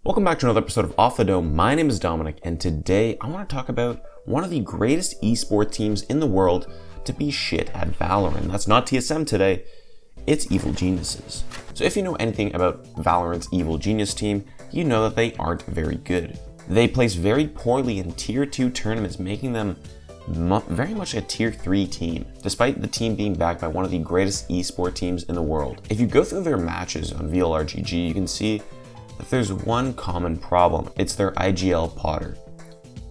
Welcome back to another episode of Off the Dome. My name is Dominic, and today I want to talk about one of the greatest esports teams in the world to be shit at Valorant. That's not TSM today, it's Evil Geniuses. So if you know anything about Valorant's Evil Genius team, you know that they aren't very good. They place very poorly in Tier 2 tournaments, making them very much a Tier 3 team, despite the team being backed by one of the greatest esports teams in the world. If you go through their matches on VLRGG, you can see that there's one common problem. It's their IGL Potter.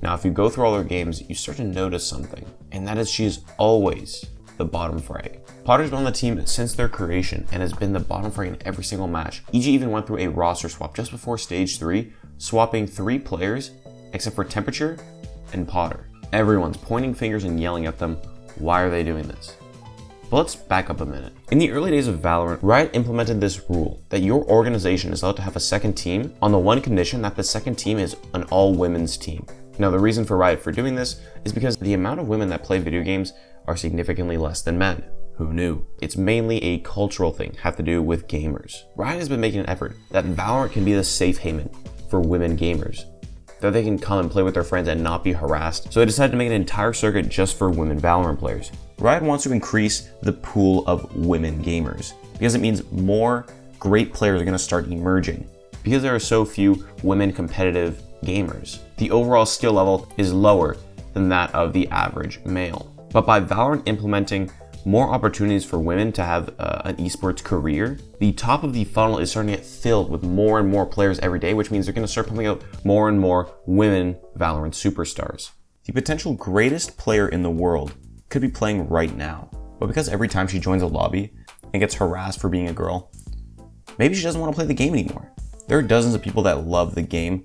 Now, if you go through all their games, you start to notice something, and that is she is always the bottom frag. Potter's been on the team since their creation and has been the bottom frag in every single match. EG even went through a roster swap just before Stage 3, swapping 3 players except for Temperature and Potter. Everyone's pointing fingers and yelling at them. Why are they doing this? But let's back up a minute. In the early days of Valorant, Riot implemented this rule that your organization is allowed to have a second team on the one condition that the second team is an all-women's team. Now, the reason for Riot for doing this is because the amount of women that play video games are significantly less than men. Who knew? It's mainly a cultural thing, have to do with gamers. Riot has been making an effort that Valorant can be the safe haven for women gamers, that they can come and play with their friends and not be harassed. So they decided to make an entire circuit just for women Valorant players. Riot wants to increase the pool of women gamers because it means more great players are going to start emerging. Because there are so few women competitive gamers, the overall skill level is lower than that of the average male. But by Valorant implementing more opportunities for women to have an esports career, the top of the funnel is starting to get filled with more and more players every day, which means they're going to start pumping out more and more women Valorant superstars. The potential greatest player in the world could be playing right now, but because every time she joins a lobby and gets harassed for being a girl, maybe she doesn't want to play the game anymore. There are dozens of people that love the game,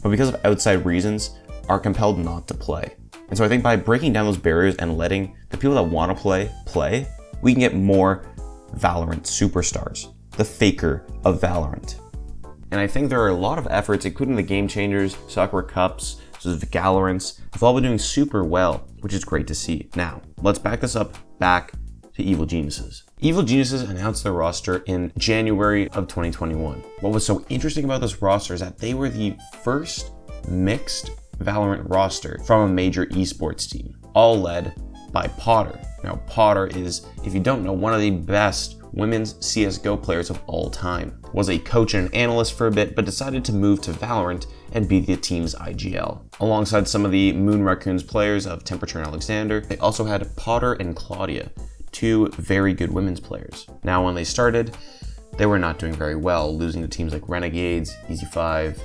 but because of outside reasons, are compelled not to play. And so I think by breaking down those barriers and letting the people that want to play, we can get more Valorant superstars, the faker of Valorant. And I think there are a lot of efforts, including the Game Changers, Sakura Cups, so the Valorants, have all been doing super well, which is great to see. Now, let's back this up back to Evil Geniuses. Evil Geniuses announced their roster in January of 2021. What was so interesting about this roster is that they were the first mixed Valorant roster from a major esports team, all led by Potter. Now, Potter is, if you don't know, one of the best women's CSGO players of all time. Was a coach and an analyst for a bit, but decided to move to Valorant and be the team's IGL. Alongside some of the Moon Raccoons players of Temperature and Alexander, they also had Potter and Claudia, two very good women's players. Now, when they started, they were not doing very well, losing to teams like Renegades, Easy5,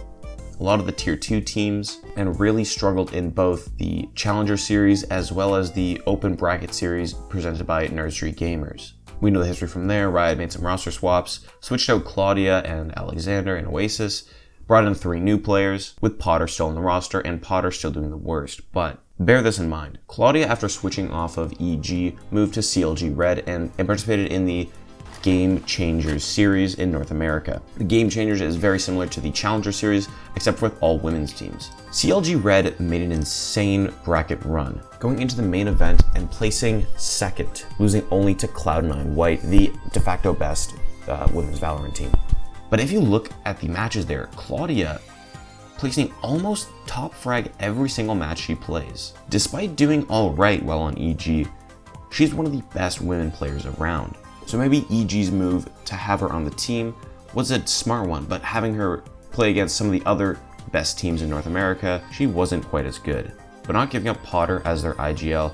a lot of the Tier 2 teams, and really struggled in both the Challenger series as well as the Open Bracket series presented by Nursery Gamers. We know the history from there. Riot made some roster swaps, switched out Claudia and Alexander and Oasis, brought in 3 new players, with Potter still on the roster and Potter still doing the worst. But bear this in mind. Claudia, after switching off of EG, moved to CLG Red and participated in the Game Changers series in North America. The Game Changers is very similar to the Challenger series, except for with all women's teams. CLG Red made an insane bracket run, going into the main event and placing second, losing only to Cloud9 White, the de facto best women's Valorant team. But if you look at the matches there, Claudia placing almost top frag every single match she plays. Despite doing alright while on EG, she's one of the best women players around. So maybe EG's move to have her on the team was a smart one, but having her play against some of the other best teams in North America, she wasn't quite as good. But not giving up Potter as their IGL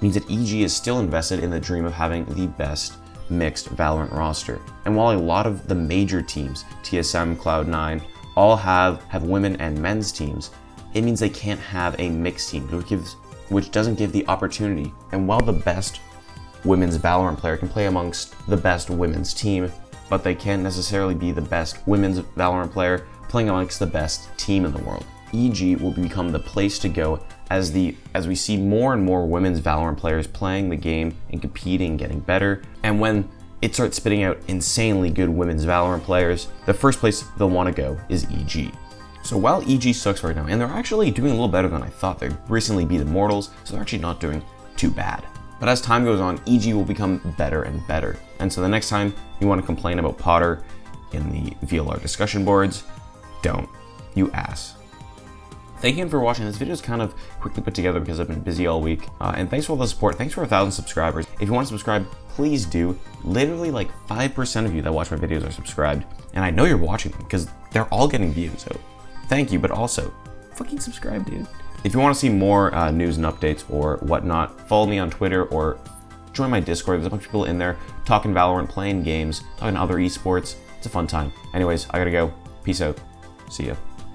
means that EG is still invested in the dream of having the best mixed Valorant roster. And while a lot of the major teams, TSM, Cloud9, all have women and men's teams, it means they can't have a mixed team, which doesn't give the opportunity. And while the best women's Valorant player can play amongst the best women's team, but they can't necessarily be the best women's Valorant player playing amongst the best team in the world. EG will become the place to go as we see more and more women's Valorant players playing the game and competing, getting better. And when it starts spitting out insanely good women's Valorant players, the first place they'll want to go is EG. So while EG sucks right now, and they're actually doing a little better than I thought, they recently beat Immortals, so they're actually not doing too bad. But as time goes on, EG will become better and better. And so the next time you want to complain about Potter in the VLR discussion boards, don't. you ass. Thank you again for watching. This video is kind of quickly put together because I've been busy all week. And thanks for all the support. Thanks for 1,000 subscribers. If you want to subscribe, please do. Literally like 5% of you that watch my videos are subscribed. And I know you're watching them because they're all getting views. So thank you, but also fucking subscribe, dude. If you want to see more news and updates or whatnot, follow me on Twitter or join my Discord. There's a bunch of people in there talking Valorant, playing games, talking other esports. It's a fun time. Anyways, I gotta go. Peace out. See ya.